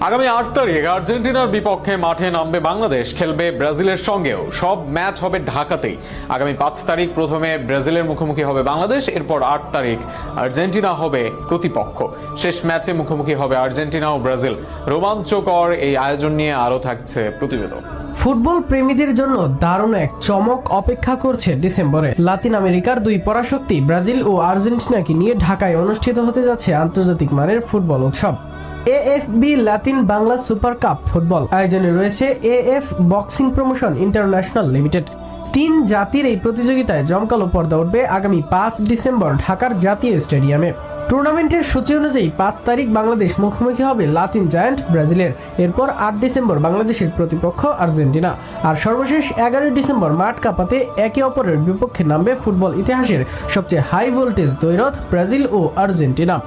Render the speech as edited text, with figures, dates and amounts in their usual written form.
আগামী ৮ তারিখ আর্জেন্টিনার বিপক্ষে মাঠে নামবে বাংলাদেশ, খেলবে ব্রাজিলের সঙ্গেও। সব ম্যাচ হবে ঢাকাতেই। আগামী ৫ তারিখ প্রথমে ব্রাজিলের মুখোমুখি হবে বাংলাদেশ, এরপর ৮ তারিখ আর্জেন্টিনা হবে প্রতিপক্ষ। শেষ ম্যাচে মুখোমুখি হবে আর্জেন্টিনা ও ব্রাজিল। রোমাঞ্চকর এই আয়োজন নিয়ে আরও থাকছে প্রতিবেদন। ফুটবল প্রেমীদের জন্য দারুণ এক চমক অপেক্ষা করছে ডিসেম্বরে। লাতিন আমেরিকার দুই পরাশক্তি ব্রাজিল ও আর্জেন্টিনাকে নিয়ে ঢাকায় অনুষ্ঠিত হতে যাচ্ছে আন্তর্জাতিক মানের ফুটবল উৎসব। AFB Latin Bangla super cup football আয়োজনে রয়েছে AF boxing promotion international limited. ৩ জাতির এই প্রতিযোগিতায় জমকালো পর্দা উঠবে আগামী ৫ ডিসেম্বর ঢাকার জাতীয় স্টেডিয়ামে। টুর্নামেন্টের সূচি অনুযায়ী ৫ তারিখ বাংলাদেশ মুখোমুখি হবে লাতিন জায়ান্ট ব্রাজিলের, এরপর ৮ ডিসেম্বর বাংলাদেশের প্রতিপক্ষ আর্জেন্টিনা, আর সর্বশেষ ১১ ডিসেম্বর মাঠ কাঁপাতে একে অপরের বিপক্ষে নামবে ফুটবল ইতিহাসের সবচেয়ে হাই ভোল্টেজ দ্বৈরথ ব্রাজিল ও আর্জেন্টিনা।